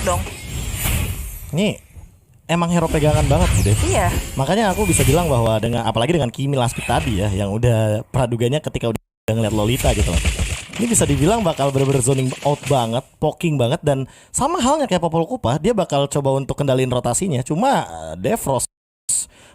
dong. Ini emang hero pegangan banget deh. Iya. Makanya aku bisa bilang bahwa dengan apalagi dengan Kimi last pick tadi ya, yang udah praduganya ketika udah ngeliat Lolita gitu loh. Ini bisa dibilang bakal bener-bener zoning out banget, poking banget, dan sama halnya kayak Popol Kupa, dia bakal coba untuk kendalin rotasinya. Cuma Defrost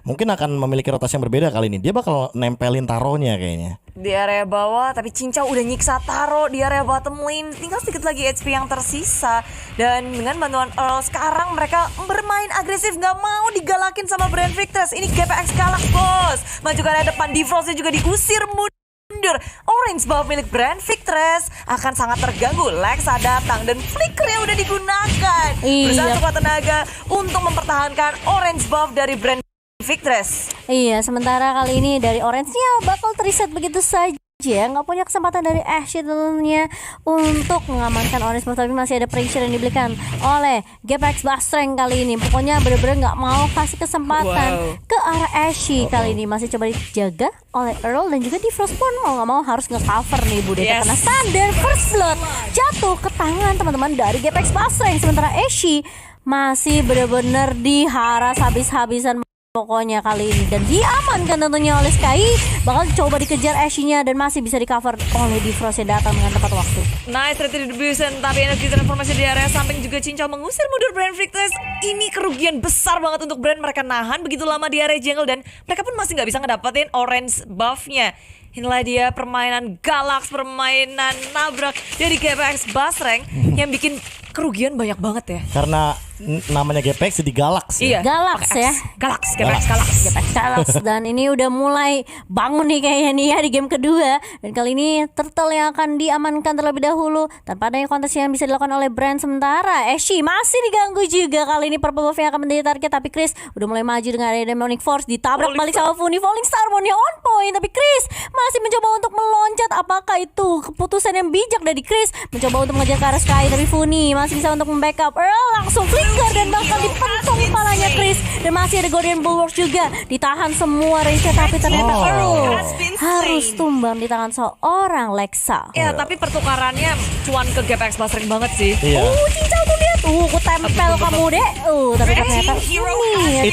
mungkin akan memiliki rotasi yang berbeda kali ini. Dia bakal nempelin taronya kayaknya Di area bawah, tapi Cincau udah nyiksa Taro di area bottom lane. Tinggal sedikit lagi HP yang tersisa. Dan dengan bantuan Earl, sekarang mereka bermain agresif, gak mau digalakin sama Brand Victress. Ini GPX Galax, bos. Maju ke area depan, Defrostnya juga diusir mundur. Orange buff milik Brand Victress akan sangat terganggu. Lexa datang dan flickernya udah digunakan. Berusaha sekuat tenaga untuk mempertahankan orange buff dari Brand Victress. Iya, sementara kali ini dari Orange-nya bakal terreset begitu saja. Nggak punya kesempatan dari Ashe tentunya untuk mengamankan Orange buff, tapi masih ada pressure yang diberikan oleh GPX Bastreng kali ini. Pokoknya bener-bener nggak mau kasih kesempatan ke arah Ashe kali ini. Masih coba dijaga oleh Earl dan juga Defrost pun mau nggak mau harus nge-cover nih Bude. Karena Thunder First Blood jatuh ke tangan teman-teman dari GPX Bastreng. Sementara Ashe masih bener-bener diharas habis-habisan pokoknya kali ini, dan diamankan tentunya oleh Sky. Bakal coba dikejar Ashe-nya dan masih bisa di cover oleh Defrost yang datang dengan tepat waktu. Nice retribution, tapi energi transformasi di area samping juga Cincau mengusir mundur Brand Victress. Ini kerugian besar banget untuk Brand. Mereka nahan begitu lama di area jungle dan mereka pun masih nggak bisa ngedapetin orange buff-nya. Inilah dia permainan Galax, permainan nabrak dari GPX Bastreng yang bikin kerugian banyak banget ya. karena namanya GPX jadi Galax ya. Iya, Galax ya. Galax, GPX Galax. GPX Galax. Dan ini udah mulai bangun nih kayaknya nih ya di game kedua. Dan kali ini Turtle yang akan diamankan terlebih dahulu tanpa adanya kontes yang bisa dilakukan oleh Brand. Sementara Ashe masih diganggu juga. Kali ini Purple Buff yang akan menjadi target, tapi Chris udah mulai maju dengan area Demonic Force. Ditabrak balik sama Funi. Falling Star Moonnya on point, tapi Chris masih mencoba untuk meloncat. Apakah itu keputusan yang bijak dari Chris? Mencoba untuk mengejar ke arah Sky, tapi Funi masih bisa untuk membackup. Earl langsung flicker dan bakal dipentung kepalanya Chris. Dan masih ada Guardian Bulwark juga. Ditahan semua range, tapi ternyata Earl harus tumbang di tangan seorang Lexa. Ya, tapi pertukarannya cuan ke GPX Bastreng banget sih. Iya. Cincau tuh lihat. Aku tempel kamu deh. Tapi ternyata ini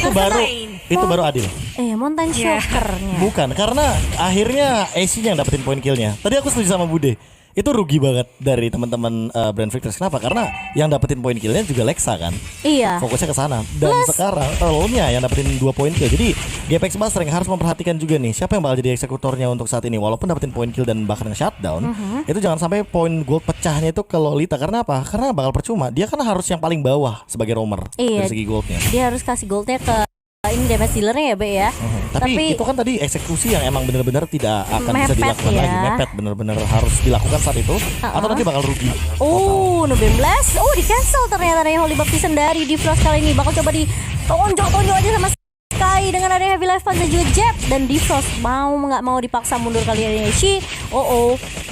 Itu baru adil. Mountain Shocker-nya. Bukan, karena akhirnya Ashe-nya yang dapetin poin kill-nya. Tadi aku setuju sama Bude. Itu rugi banget dari teman-teman Brand Victress. Kenapa? Karena yang dapetin poin kill-nya juga Lexa kan. Iya. Fokusnya ke sana. Dan sekarang Earl-nya yang dapetin 2 poin kill. Jadi GPX Bastreng harus memperhatikan juga nih siapa yang bakal jadi eksekutornya untuk saat ini. Walaupun dapetin poin kill dan bahkan shutdown, itu jangan sampai poin gold pecahnya itu ke Lolita. Karena apa? Karena bakal percuma. Dia kan harus yang paling bawah sebagai roamer dari segi goldnya. Dia harus kasih goldnya ke ini damage dealernya ya Be ya. Tapi itu kan tadi eksekusi yang emang benar-benar tidak akan bisa Mepet dilakukan ya. lagi. Mepet bener-bener harus dilakukan saat itu atau nanti bakal rugi. November Blast. Di cancel ternyata dari Holy Baptism dari Defrost kali ini. Bakal coba ditonjok-tonjok aja sama Sky dengan ada Heavy Life Punch dan juga Jet. Dan Defrost mau nggak mau dipaksa mundur kali ini Ashe.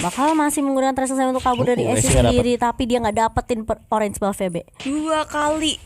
Bakal masih menggunakan Tracer Slam untuk kabur dari Ashe sendiri, tapi dia nggak dapetin orange buff ya Be. 2 kali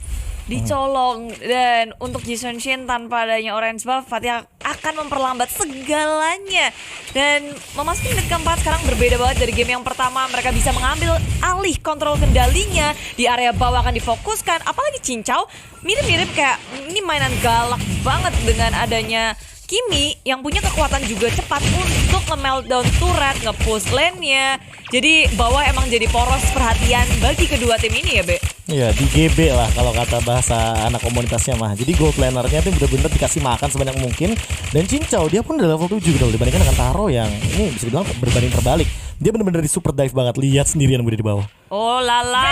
dicolong. Dan untuk Jason Shin tanpa adanya orange buff, Fatih akan memperlambat segalanya. Dan memasuki menit keempat sekarang berbeda banget dari game yang pertama. Mereka bisa mengambil alih kontrol kendalinya. Di area bawah akan difokuskan. Apalagi Cincau mirip-mirip kayak ini mainan galak banget dengan adanya Kimi yang punya kekuatan juga cepat untuk nge-meltdown turret, nge-push lane-nya. Jadi bawah emang jadi poros perhatian bagi kedua tim ini ya Be. Iya, di GB lah kalau kata bahasa anak komunitasnya mah. Jadi gold lanernya tuh bener-bener dikasih makan sebanyak mungkin. Dan Cincau dia pun udah level 7 gitu dibandingkan dengan Taro yang ini bisa dibilang berbanding terbalik. Dia bener-bener di super dive banget. Lihat sendirian udah di bawah. Oh lala,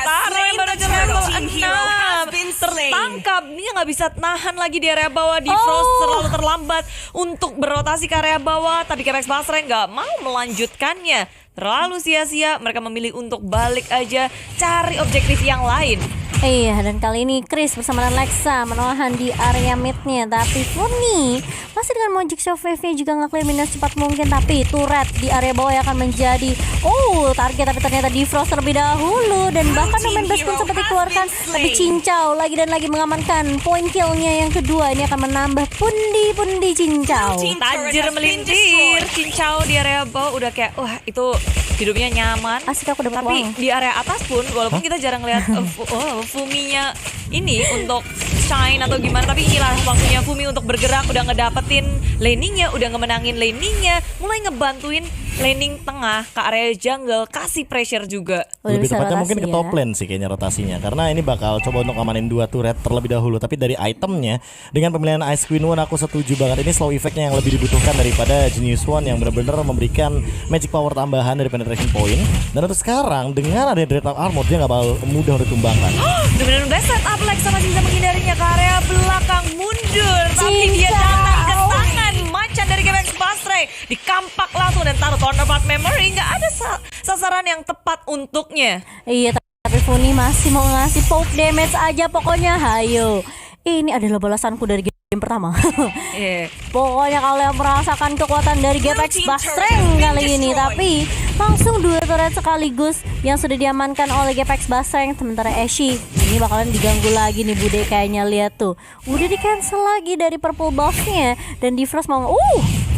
Taro yang baru ke level 6 tertangkap. Dia nggak bisa nahan lagi di area bawah. Defrost terlalu terlambat untuk berotasi ke area bawah. Tapi GPX Bastreng nggak mau melanjutkannya. Terlalu sia-sia, mereka memilih untuk balik aja cari objektif yang lain. Iya, dan kali ini Chris bersama dengan Lexa menahan di area mid-nya. Tapi Funi masih dengan Magic Shot VV juga nge-clear minus cepat mungkin. Tapi turret di area bawah yang akan menjadi target. Tapi ternyata Defrost terlebih dahulu. Dan bahkan Nomen Best pun sempat dikeluarkan. Tapi Cincau lagi dan lagi mengamankan poin kill-nya yang kedua. Ini akan menambah pundi-pundi Cincau. Tajir melintir, Cincau di area bawah udah kayak wah itu hidupnya nyaman. Asik, aku dapat Tapi uang. di area atas pun walaupun kita jarang lihat Fuminya ini untuk shine atau gimana, tapi inilah waktunya Fumi untuk bergerak, udah ngedapetin laningnya, udah ngemenangin laningnya, mulai ngebantuin laning tengah ke area jungle, kasih pressure juga. Udah Lebih bisa tepatnya rotasi mungkin ke ya. top lane sih kayaknya rotasinya. Karena ini bakal coba untuk ngamanin 2 turret terlebih dahulu. Tapi dari itemnya, dengan pemilihan Ice Queen One aku setuju banget. Ini slow effectnya yang lebih dibutuhkan daripada Genius One yang benar-benar memberikan magic power tambahan dari penetration point. Dan untuk sekarang dengan ada Dreadnought Armor, dia nggak bakal mudah untuk ditumbangkan. Bener-bener udah set up Lexa masih bisa menghindarinya ke area belakang, mundur. Tapi dia Cincau. datang ke tangan macan dari GPX Basre, dikampak langsung dan taruh counterpart memory. Nggak ada sasaran yang tepat untuknya. Iya, tapi Funi masih mau ngasih poke damage aja pokoknya. Hayo. Ini adalah balasanku dari game pertama. Pokoknya kalian merasakan kekuatan dari GPX Bastreng kali ini. Tapi langsung 2 turret sekaligus yang sudah diamankan oleh GPX Bastreng. Sementara Ashe ini bakalan diganggu lagi nih Bude, kayaknya. Lihat tuh, udah di cancel lagi dari purple buff-nya. Dan Defrost mau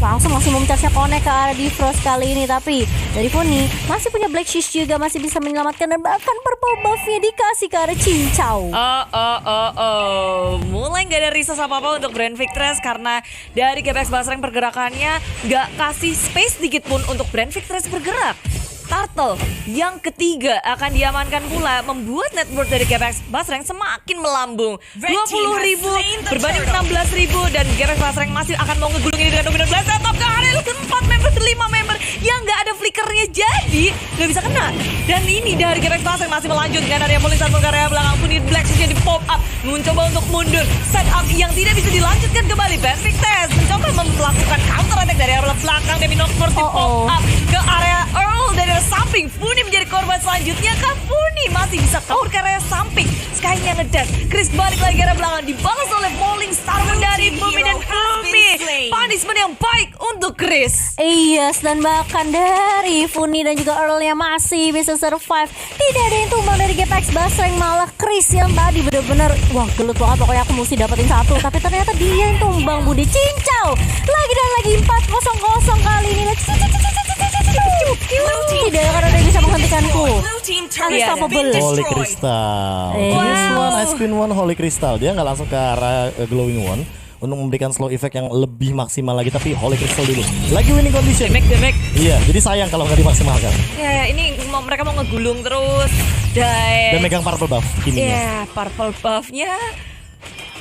langsung mencharge connect ke arah Defrost kali ini. Tapi dari Funi masih punya Black Shish juga, masih bisa menyelamatkan. Dan bahkan purple buff-nya dikasih ke arah Cincau. Mulai nggak ada resource apa-apa untuk Brand Victress karena dari GPX Basreng pergerakannya nggak kasih space sedikit pun untuk Brand Victress bergerak. Turtle yang ketiga akan diamankan pula, membuat net worth dari GPX Basreng semakin melambung. 20.000 berbanding 16.000 dan GPX Basreng masih akan mau ngegulung ini dengan dominant blast top ke area lu 4 member, 5 member yang nggak ada flickernya, jadi nggak bisa kena. Dan ini dari GPX Basreng masih melanjut dengan area polling ke area belakang pun di Black Shield di pop up, mencoba untuk mundur. Setup yang tidak bisa dilanjutkan kembali. Brand Victress mencoba melakukan counter attack dari area belakang. Demi Knockforce di pop up ke area Earl dari samping. Funi menjadi korban selanjutnya. Kah Funi masih bisa kabur ke area samping. Sky-nya ngedash. Chris balik lagi ke area belakang, dibalas oleh Falling Star dari Fumi dan Fumi. Punishment yang baik untuk Chris. Yes, dan bahkan dari Funi dan juga Earl yang masih bisa survive. Tidak ada yang tumbang dari GPX Basreng, malah Chris yang tadi bener-bener wah gelut banget, pokoknya aku mesti dapetin 1. Tapi ternyata dia yang tumbang. Bude Cincau lagi dan lagi 4-0 kali ini. Tidak akan ada yang bisa menghentikanku. Unstoppable. Holy Crystal. Genius One, Ice Queen One, Holy Crystal. Dia nggak langsung ke arah Glowing One untuk memberikan slow effect yang lebih maksimal lagi, tapi Holy Crystal dulu. Lagi winning condition. Damage. Iya, jadi sayang kalau nggak dimaksimalkan. Ya, ini mereka mau ngegulung terus. Dan megang purple buff kininya. ya, purple buff-nya.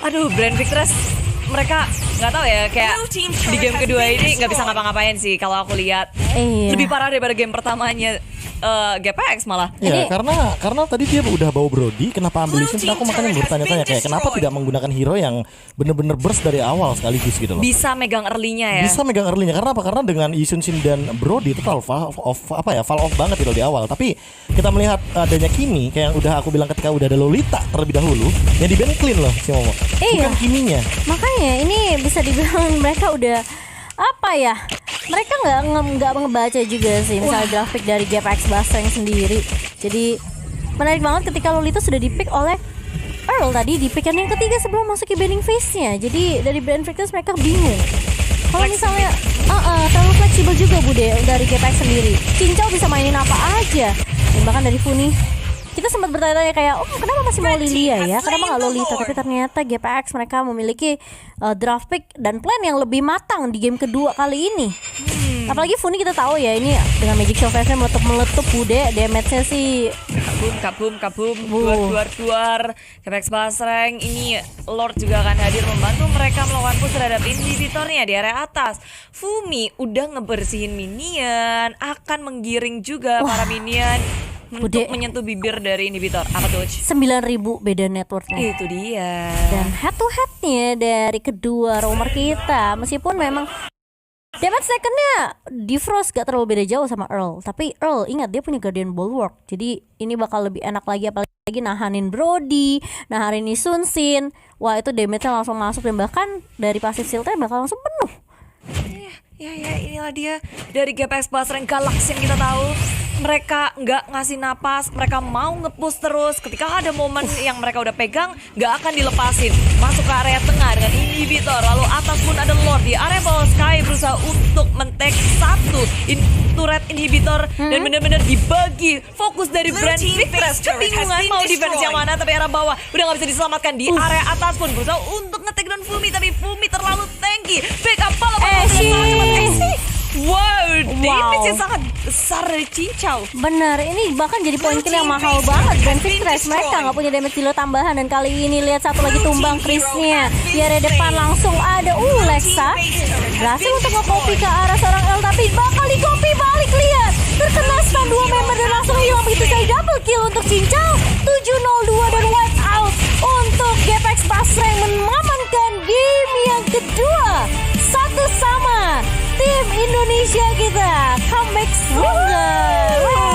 Aduh, Brand Victress mereka nggak tahu ya, kayak di game kedua ini nggak bisa ngapa-ngapain sih kalau aku lihat. Lebih parah daripada game pertamanya GPX malah. Ya, karena tadi dia udah bawa Brody, kenapa ambil Lee Sin? Aku makanya bertanya-tanya kayak kenapa tidak menggunakan hero yang bener-bener burst dari awal sekaligus gitu loh. Bisa megang early-nya ya. Bisa megang early-nya. Karena apa? Karena dengan Lee Sin dan Brody itu fall off banget gitu di awal. Tapi kita melihat adanya Kimi kayak yang udah aku bilang ketika udah ada Lolita terlebih dahulu, yang di ban clean loh si Momo. Bukan Kiminya. Makanya ini bisa dibilang mereka udah apa ya? Mereka nggak ngebaca juga sih misalnya grafik dari GPX Basreng sendiri. Jadi menarik banget ketika Lolita sudah dipick oleh Earl tadi, di pick yang ketiga sebelum masuk ke banning phase-nya. Jadi dari Brand Victress mereka bingung. Kalau misalnya terlalu fleksibel juga Bude dari GPX sendiri. Cincau bisa mainin apa aja. Dan bahkan dari Funi kita sempat bertanya-tanya kayak, kenapa masih mau Lilia ya? Kenapa nggak Lolita? Tapi ternyata GPX mereka memiliki draft pick dan plan yang lebih matang di game kedua kali ini. Apalagi Funi kita tahu ya, ini dengan Magic Show Face-nya meletup Bude, damage-nya sih kabum, duar. GPX Basreng ini Lord juga akan hadir membantu mereka melakukan push terhadap inhibitornya di area atas. Fumi udah ngebersihin minion, akan menggiring juga para minion untuk menyentuh bibir dari inhibitor. Apa tuh? 9.000 beda networknya. Itu dia. Dan head to headnya dari kedua roamer kita, meskipun memang damage secondnya Defrost gak terlalu beda jauh sama Earl. Tapi Earl ingat dia punya Guardian Bulwark, jadi ini bakal lebih enak lagi, apalagi nahanin Brody, nahanin Sun Sin. Wah itu damage-nya langsung masuk, dan bahkan dari passive shield-nya bakal langsung penuh. Ya inilah dia dari GPX Basreng Galaxy yang kita tahu. Mereka nggak ngasih napas, mereka mau nge-push terus. Ketika ada momen yang mereka udah pegang, nggak akan dilepasin. Masuk ke area tengah dengan inhibitor, lalu atas pun ada Lord. Di area bawah Sky berusaha untuk men-take 1 untuk turret inhibitor dan bener-bener dibagi fokus dari brand Victress. Kebingungan mau defense yang mana, tapi arah bawah udah gak bisa diselamatkan. Di area atas pun berusaha untuk nge-take down Fumi, tapi Fumi terlalu tanky. Backup pala wow, damage yang sangat besar dari Cincau. Bener, ini bahkan jadi poin kill yang mahal banget. Dan Victress mereka nggak punya damage kilo tambahan. Dan kali ini lihat satu lagi tumbang Chrisnya. Di area depan langsung ada Lexa berhasil untuk nge-copy ke arah seorang L, tapi bakal di-copy balik. Lihat, terkena stun 2 member dan langsung hilang begitu saja. Double kill untuk Cincau. 7-0-2 dan wipe out untuk GPX Basreng mengamankan game yang kedua. 1-1 tim Indonesia kita comeback stronger.